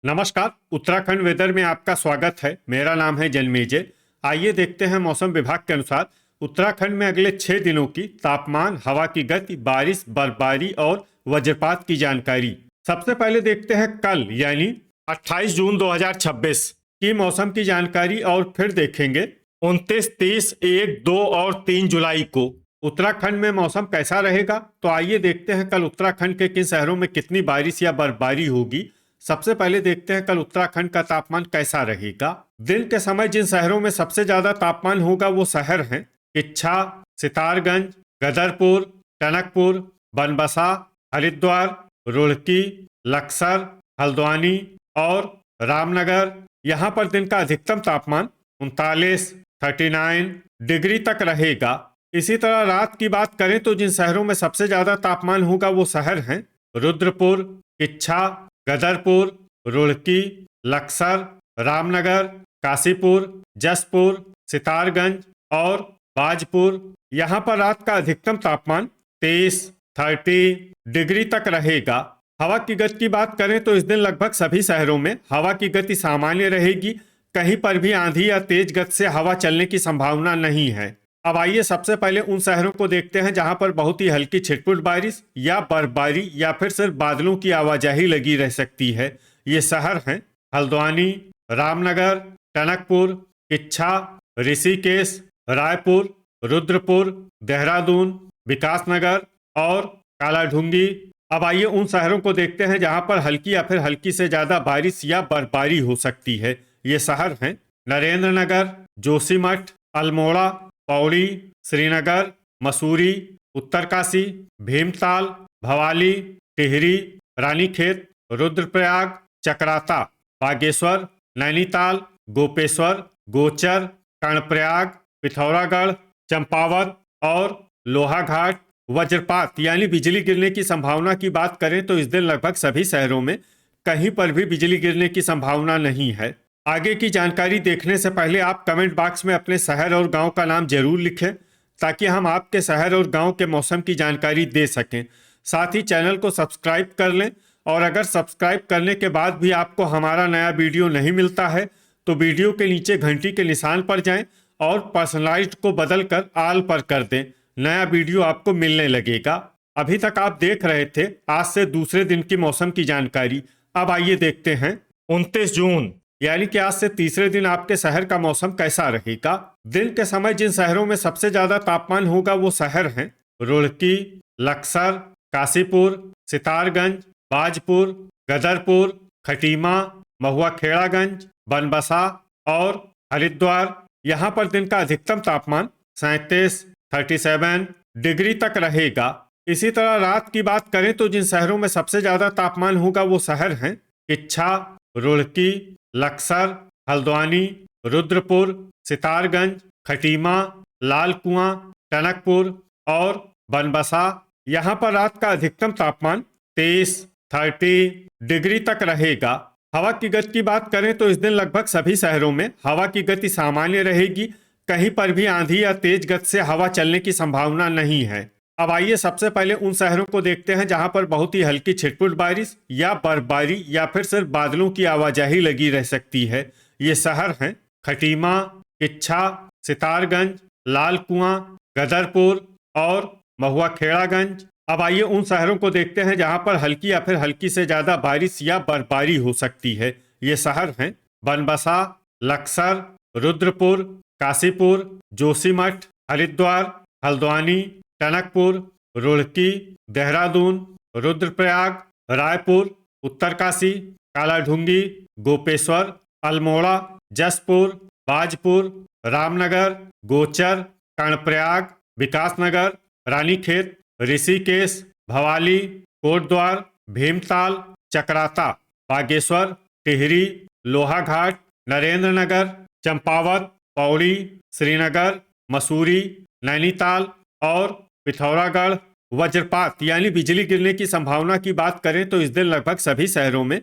नमस्कार। उत्तराखंड वेदर में आपका स्वागत है। मेरा नाम है जन्मेजय। आइए देखते हैं मौसम विभाग के अनुसार उत्तराखंड में अगले 6 दिनों की तापमान, हवा की गति, बारिश, बर्फबारी और वज्रपात की जानकारी। सबसे पहले देखते हैं कल यानी 28 जून 2026 की मौसम की जानकारी और फिर देखेंगे 29, 30, 1, 2 और 3 जुलाई को उत्तराखंड में मौसम कैसा रहेगा। तो आइए देखते हैं कल उत्तराखंड के किन शहरों में कितनी बारिश या बर्फबारी होगी। सबसे पहले देखते हैं कल उत्तराखंड का तापमान कैसा रहेगा। दिन के समय जिन शहरों में सबसे ज्यादा तापमान होगा वो शहर हैं किच्छा, सितारगंज, गदरपुर, टनकपुर, बनबसा, हरिद्वार, रुड़की, लक्सर, हल्द्वानी और रामनगर। यहाँ पर दिन का अधिकतम तापमान 39, 39 डिग्री तक रहेगा। इसी तरह रात की बात करें तो जिन शहरों में सबसे ज्यादा तापमान होगा वो शहर हैं रुद्रपुर, किच्छा, गदरपुर, रुड़की, लक्सर, रामनगर, काशीपुर, जसपुर, सितारगंज और बाजपुर। यहाँ पर रात का अधिकतम तापमान 23, 30 डिग्री तक रहेगा। हवा की गति की बात करें तो इस दिन लगभग सभी शहरों में हवा की गति सामान्य रहेगी। कहीं पर भी आंधी या तेज गति से हवा चलने की संभावना नहीं है। अब आइए सबसे पहले उन शहरों को देखते हैं जहां पर बहुत ही हल्की छिटपुट बारिश या बर्फबारी या फिर सिर्फ बादलों की आवाजाही लगी रह सकती है। ये शहर हैं हल्द्वानी, रामनगर, टनकपुर, किच्छा, ऋषिकेश, रायपुर, रुद्रपुर, देहरादून, विकासनगर और कालाढूंगी। अब आइए उन शहरों को देखते हैं जहां पर हल्की या फिर हल्की से ज्यादा बारिश या बर्फबारी हो सकती है। ये शहर हैं नरेंद्रनगर, जोशीमठ, अल्मोड़ा, पौड़ी, श्रीनगर, मसूरी, उत्तरकाशी, भीमताल, भवाली, टिहरी, रानीखेत, रुद्रप्रयाग, चक्राता, बागेश्वर, नैनीताल, गोपेश्वर, गोचर, कर्णप्रयाग, पिथौरागढ़, चंपावत और लोहाघाट। वज्रपात यानी बिजली गिरने की संभावना की बात करें तो इस दिन लगभग सभी शहरों में कहीं पर भी बिजली गिरने की संभावना नहीं है। आगे की जानकारी देखने से पहले आप कमेंट बॉक्स में अपने शहर और गांव का नाम जरूर लिखें ताकि हम आपके शहर और गांव के मौसम की जानकारी दे सकें। साथ ही चैनल को सब्सक्राइब कर लें और अगर सब्सक्राइब करने के बाद भी आपको हमारा नया वीडियो नहीं मिलता है तो वीडियो के नीचे घंटी के निशान पर जाएं और पर्सनलाइज्ड को बदलकर ऑल पर कर दें। नया वीडियो आपको मिलने लगेगा। अभी तक आप देख रहे थे आज से दूसरे दिन की मौसम की जानकारी। अब आइए देखते हैं 29 जून यानी कि आज से तीसरे दिन आपके शहर का मौसम कैसा रहेगा। दिन के समय जिन शहरों में सबसे ज्यादा तापमान होगा वो शहर हैं रुड़की, लक्सर, काशीपुर, सितारगंज, बाजपुर, गदरपुर, खटीमा, महुआ खेड़ागंज, बनबसा और हरिद्वार। यहाँ पर दिन का अधिकतम तापमान 37, 37 डिग्री तक रहेगा। इसी तरह रात की बात करें तो जिन शहरों में सबसे ज्यादा तापमान होगा वो शहर हैं किच्छा, रुड़की, लक्सर, हल्द्वानी, रुद्रपुर, सितारगंज, खटीमा, लाल कुआं, टनकपुर और बनबसा। यहाँ पर रात का अधिकतम तापमान 23, 30 डिग्री तक रहेगा। हवा की गति की बात करें तो इस दिन लगभग सभी शहरों में हवा की गति सामान्य रहेगी। कहीं पर भी आंधी या तेज गति से हवा चलने की संभावना नहीं है। अब आइए सबसे पहले उन शहरों को देखते हैं जहां पर बहुत ही हल्की छिटपुट बारिश या बर्फबारी या फिर सिर्फ बादलों की आवाजाही लगी रह सकती है। ये शहर हैं खटीमा, किच्छा, सितारगंज, लाल कुआं, गदरपुर और महुआ खेड़ागंज। अब आइए उन शहरों को देखते हैं जहां पर हल्की या फिर हल्की से ज्यादा बारिश या बर्फबारी हो सकती है। ये शहर हैं बनबसा, लक्सर, रुद्रपुर, काशीपुर, जोशीमठ, हरिद्वार, हल्द्वानी, टनकपुर, रुड़की, देहरादून, रुद्रप्रयाग, रायपुर, उत्तरकाशी, कालाढूंगी, गोपेश्वर, अल्मोड़ा, जसपुर, बाजपुर, रामनगर, गोचर, कर्णप्रयाग, विकासनगर, रानीखेत, ऋषिकेश, भवाली, कोटद्वार, भीमताल, चक्राता, बागेश्वर, टिहरी, लोहाघाट, नरेंद्रनगर, चंपावत, पौड़ी, श्रीनगर, मसूरी, नैनीताल और पिथौरागढ़। वज्रपात यानी बिजली गिरने की संभावना की बात करें तो इस दिन लगभग सभी शहरों में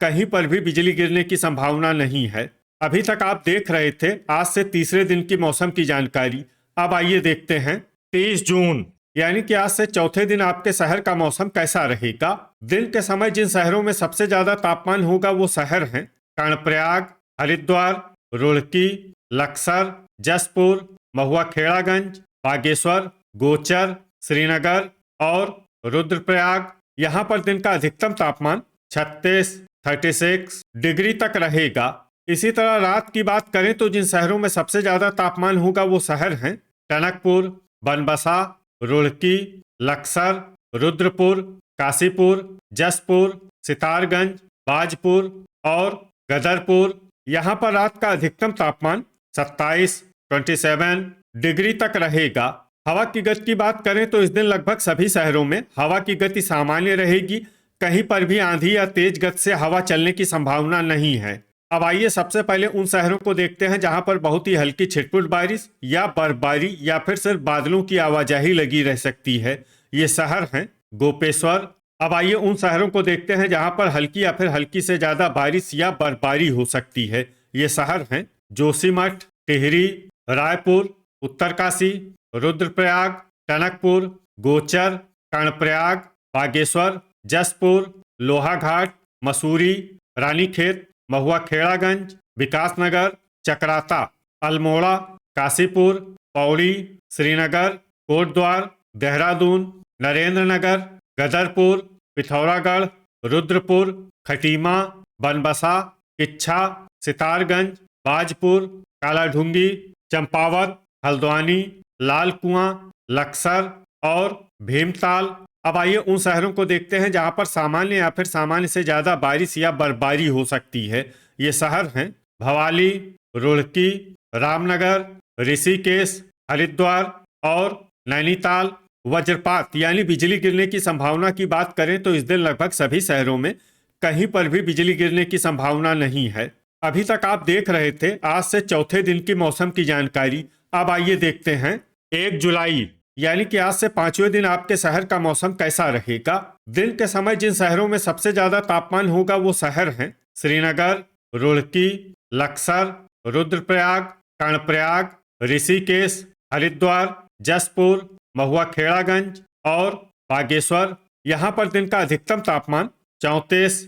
कहीं पर भी बिजली गिरने की संभावना नहीं है। अभी तक आप देख रहे थे आज से तीसरे दिन की मौसम की जानकारी। अब आइए देखते हैं 23 जून यानी कि आज से चौथे दिन आपके शहर का मौसम कैसा रहेगा। दिन के समय जिन शहरों में सबसे ज्यादा तापमान होगा वो शहर हैं कर्णप्रयाग, हरिद्वार, रुड़की, लक्सर, जसपुर, महुआ खेड़ागंज, बागेश्वर, गोचर, श्रीनगर और रुद्रप्रयाग। यहाँ पर दिन का अधिकतम तापमान 36 डिग्री तक रहेगा। इसी तरह रात की बात करें तो जिन शहरों में सबसे ज्यादा तापमान होगा वो शहर हैं टनकपुर, बनबसा, रुड़की, लक्सर, रुद्रपुर, काशीपुर, जसपुर, सितारगंज, बाजपुर और गदरपुर। यहाँ पर रात का अधिकतम तापमान 27 डिग्री तक रहेगा। हवा की गति की बात करें तो इस दिन लगभग सभी शहरों में हवा की गति सामान्य रहेगी। कहीं पर भी आंधी या तेज गति से हवा चलने की संभावना नहीं है। अब आइए सबसे पहले उन शहरों को देखते हैं जहां पर बहुत ही हल्की छिटपुट बारिश या बर्फबारी या फिर सिर्फ बादलों की आवाजाही लगी रह सकती है। ये शहर हैं गोपेश्वर। अब आइए उन शहरों को देखते हैं जहां पर हल्की या फिर हल्की से ज्यादा बारिश या बर्फबारी हो सकती है। ये शहर हैं जोशीमठ, टिहरी, रायपुर, उत्तरकाशी, रुद्रप्रयाग, टनकपुर, गोचर, कर्णप्रयाग, बागेश्वर, जसपुर, लोहाघाट, मसूरी, रानीखेत, महुआ खेड़ागंज, विकासनगर, चकराता, अल्मोड़ा, काशीपुर, पौड़ी, श्रीनगर, कोटद्वार, देहरादून, नरेंद्रनगर, गदरपुर, पिथौरागढ़, रुद्रपुर, खटीमा, बनबसा, किच्छा, सितारगंज, बाजपुर, कालाढूंगी, चंपावत, हल्द्वानी, लाल कुआं, लक्सर और भीमताल। अब आइए उन शहरों को देखते हैं जहां पर सामान्य या फिर सामान्य से ज्यादा बारिश या बर्फबारी हो सकती है। ये शहर हैं भवाली, रुड़की, रामनगर, ऋषिकेश, हरिद्वार और नैनीताल। वज्रपात यानी बिजली गिरने की संभावना की बात करें तो इस दिन लगभग सभी शहरों में कहीं पर भी बिजली गिरने की संभावना नहीं है। अभी तक आप देख रहे थे आज से चौथे दिन की मौसम की जानकारी। अब आइए देखते हैं 1 जुलाई यानी कि आज से 5वें दिन आपके शहर का मौसम कैसा रहेगा। दिन के समय जिन शहरों में सबसे ज्यादा तापमान होगा वो शहर हैं श्रीनगर, रुड़की, लक्सर, रुद्रप्रयाग, कर्णप्रयाग, ऋषिकेश, हरिद्वार, जसपुर, महुआ खेड़ागंज और बागेश्वर। यहाँ पर दिन का अधिकतम तापमान 34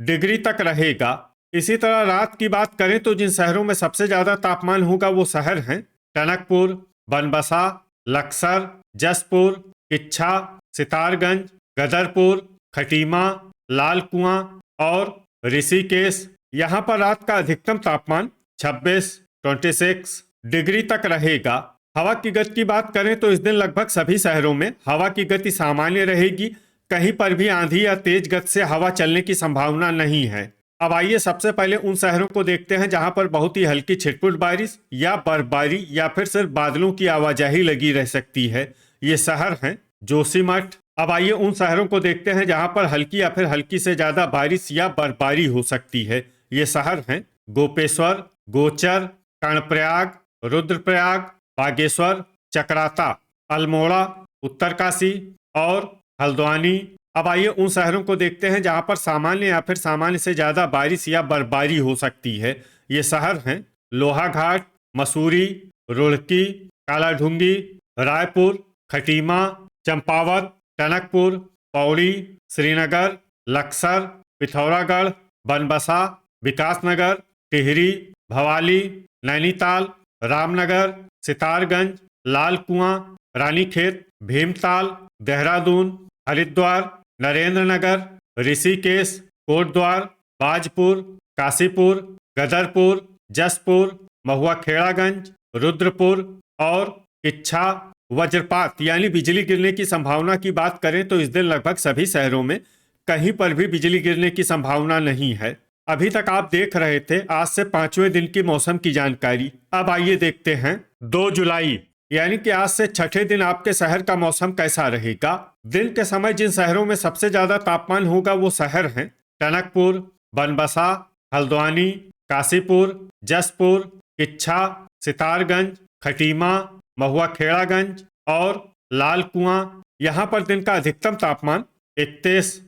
डिग्री तक रहेगा। इसी तरह रात की बात करें तो जिन शहरों में सबसे ज्यादा तापमान होगा वो शहर हैं टनकपुर, बनबसा, लक्सर, जसपुर, किच्छा, सितारगंज, गदरपुर, खटीमा, लाल कुआं और ऋषिकेश। यहाँ पर रात का अधिकतम तापमान 26 डिग्री तक रहेगा। हवा की गति की बात करें तो इस दिन लगभग सभी शहरों में हवा की गति सामान्य रहेगी। कहीं पर भी आंधी या तेज गति से हवा चलने की संभावना नहीं है। अब आइए सबसे पहले उन शहरों को देखते हैं जहां पर बहुत ही हल्की छिटपुट बारिश या बर्फबारी या फिर सिर्फ बादलों की आवाजाही लगी रह सकती है। ये शहर हैं जोशीमठ। अब आइए उन शहरों को देखते हैं जहां पर हल्की या फिर हल्की से ज्यादा बारिश या बर्फबारी हो सकती है। ये शहर हैं गोपेश्वर, गोचर, कर्णप्रयाग, रुद्रप्रयाग, बागेश्वर, चकराता, अल्मोड़ा, उत्तरकाशी और हल्द्वानी। अब आइए उन शहरों को देखते हैं जहां पर सामान्य या फिर सामान्य से ज्यादा बारिश या बर्फबारी हो सकती है। ये शहर हैं लोहाघाट, मसूरी, रुड़की, कालाढूंगी, रायपुर, खटीमा, चंपावत, टनकपुर, पौड़ी, श्रीनगर, लक्सर, पिथौरागढ़, बनबसा, विकासनगर, टिहरी, भवाली, नैनीताल, रामनगर, सितारगंज, लाल कुआं, रानीखेत, भीमताल, देहरादून, हरिद्वार, नरेंद्रनगर, ऋषिकेश, कोटद्वार, बाजपुर, काशीपुर, गदरपुर, जसपुर, महुआ खेड़ागंज, रुद्रपुर और किच्छा। वज्रपात यानी बिजली गिरने की संभावना की बात करें तो इस दिन लगभग सभी शहरों में कहीं पर भी बिजली गिरने की संभावना नहीं है। अभी तक आप देख रहे थे आज से 5वें दिन की मौसम की जानकारी। अब आइए देखते हैं 2 जुलाई यानी कि आज से छठे दिन आपके शहर का मौसम कैसा रहेगा। दिन के समय जिन शहरों में सबसे ज्यादा तापमान होगा वो शहर हैं टनकपुर, बनबसा, हल्द्वानी, काशीपुर, जसपुर, किच्छा, सितारगंज, खटीमा, महुआ खेड़ागंज और लाल कुआं। यहाँ पर दिन का अधिकतम तापमान 31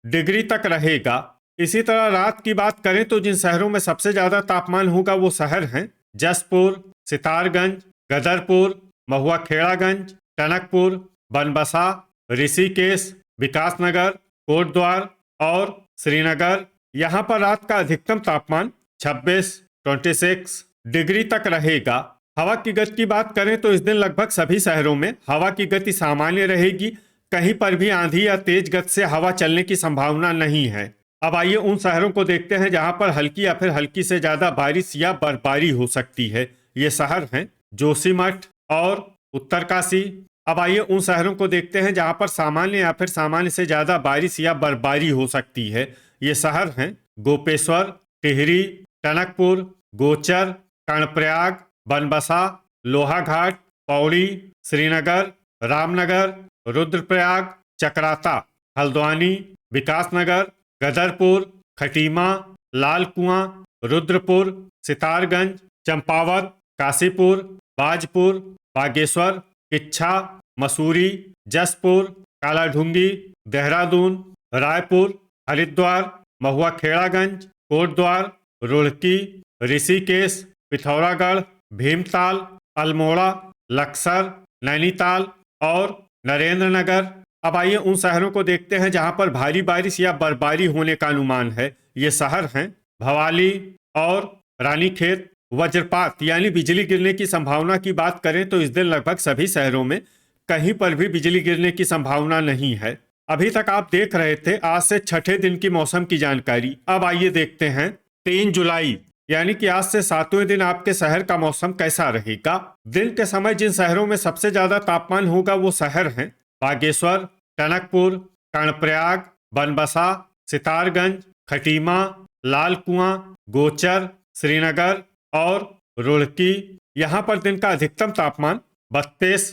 डिग्री तक रहेगा। इसी तरह रात की बात करें तो जिन शहरों में सबसे ज्यादा तापमान होगा वो शहर हैं जसपुर, सितारगंज, गदरपुर, महुआ खेड़ागंज, टनकपुर, बनबसा, ऋषिकेश, विकासनगर, कोटद्वार और श्रीनगर। यहाँ पर रात का अधिकतम तापमान 26 डिग्री तक रहेगा। हवा की गति की बात करें तो इस दिन लगभग सभी शहरों में हवा की गति सामान्य रहेगी। कहीं पर भी आंधी या तेज गति से हवा चलने की संभावना नहीं है। अब आइए उन शहरों को देखते हैं जहां पर हल्की या फिर हल्की से ज्यादा बारिश या बर्फबारी हो सकती है। ये शहर हैं जोशीमठ और उत्तरकाशी। अब आइए उन शहरों को देखते हैं जहां पर सामान्य या फिर सामान्य से ज्यादा बारिश या बर्फबारी हो सकती है। ये शहर हैं गोपेश्वर, टिहरी, टनकपुर, गोचर, कर्णप्रयाग, बनबसा, लोहाघाट, पौड़ी, श्रीनगर, रामनगर, रुद्रप्रयाग, चकराता, हल्द्वानी, विकासनगर, गदरपुर, खटीमा, लाल कुआं, रुद्रपुर, सितारगंज, चंपावत, काशीपुर, बाजपुर, बागेश्वर, किच्छा, मसूरी, जसपुर, कालाढूंगी, देहरादून, रायपुर, हरिद्वार, महुआ खेड़ागंज, कोटद्वार, रुड़की, ऋषिकेश, पिथौरागढ़, भीमताल, अल्मोड़ा, लक्सर, नैनीताल और नरेंद्रनगर। अब आइए उन शहरों को देखते हैं जहां पर भारी बारिश या बर्फबारी होने का अनुमान है। ये शहर हैं भवाली और रानीखेत। वज्रपात यानी बिजली गिरने की संभावना की बात करें तो इस दिन लगभग सभी शहरों में कहीं पर भी बिजली गिरने की संभावना नहीं है। अभी तक आप देख रहे थे आज से छठे दिन की मौसम की जानकारी। अब आइए देखते हैं 3 जुलाई यानी कि आज से 7वें दिन आपके शहर का मौसम कैसा रहेगा। दिन के समय जिन शहरों में सबसे ज्यादा तापमान होगा वो शहर हैं बागेश्वर, टनकपुर, कर्णप्रयाग, बनबसा, सितारगंज, खटीमा, लाल कुआं, गोचर, श्रीनगर और रुड़की। यहाँ पर दिन का अधिकतम तापमान 32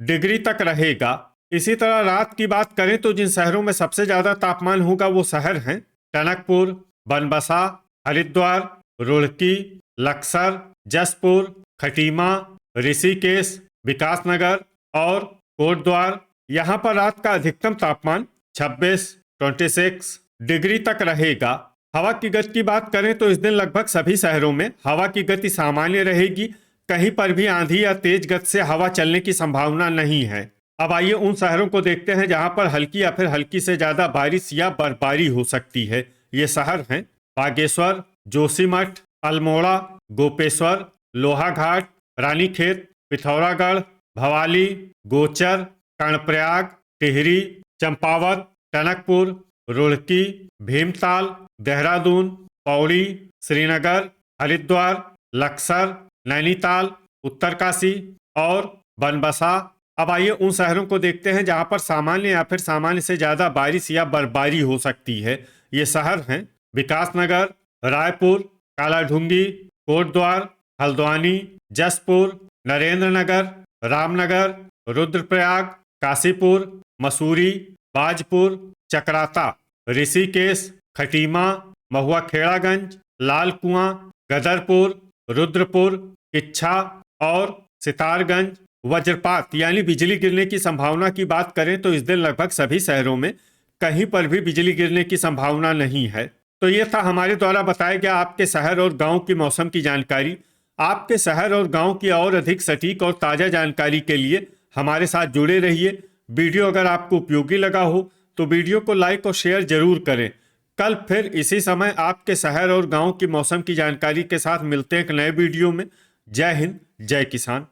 डिग्री तक रहेगा। इसी तरह रात की बात करें तो जिन शहरों में सबसे ज्यादा तापमान होगा वो शहर हैं टनकपुर, बनबसा, हरिद्वार, रुड़की, लक्सर, जसपुर, खटीमा, ऋषिकेश, विकासनगर और कोटद्वार। यहाँ पर रात का अधिकतम तापमान 26 डिग्री तक रहेगा। हवा की गति की बात करें तो इस दिन लगभग सभी शहरों में हवा की गति सामान्य रहेगी। कहीं पर भी आंधी या तेज गति से हवा चलने की संभावना नहीं है। अब आइए उन शहरों को देखते हैं जहां पर हल्की या फिर हल्की से ज्यादा बारिश या बर्फबारी हो सकती है। ये शहर हैं बागेश्वर, जोशीमठ, अल्मोड़ा, गोपेश्वर, लोहाघाट, रानीखेत, पिथौरागढ़, भवाली, गोचर, कर्णप्रयाग, टिहरी, चंपावत, टनकपुर, रुड़की, भीमताल, देहरादून, पौड़ी, श्रीनगर, हरिद्वार, लक्सर, नैनीताल, उत्तरकाशी और बनबसा। अब आइए उन शहरों को देखते हैं जहां पर सामान्य या फिर सामान्य से ज्यादा बारिश या बर्फबारी हो सकती है। ये शहर हैं विकासनगर, रायपुर, कालाढूंगी, कोटद्वार, हल्द्वानी, जसपुर, नरेंद्रनगर, रामनगर, रुद्रप्रयाग, काशीपुर, मसूरी, बाजपुर, चकराता, ऋषिकेश, खटीमा, महुआ खेड़ागंज, लाल कुआं, गदरपुर, रुद्रपुर, किच्छा और सितारगंज। वज्रपात यानी बिजली गिरने की संभावना की बात करें तो इस दिन लगभग सभी शहरों में कहीं पर भी बिजली गिरने की संभावना नहीं है। तो ये था हमारे द्वारा बताया गया आपके शहर और गांव की मौसम की जानकारी। आपके शहर और गांव की और अधिक सटीक और ताज़ा जानकारी के लिए हमारे साथ जुड़े रहिए। वीडियो अगर आपको उपयोगी लगा हो तो वीडियो को लाइक और शेयर जरूर करें। कल फिर इसी समय आपके शहर और गांव की मौसम की जानकारी के साथ मिलते हैं एक नए वीडियो में। जय हिंद, जय किसान।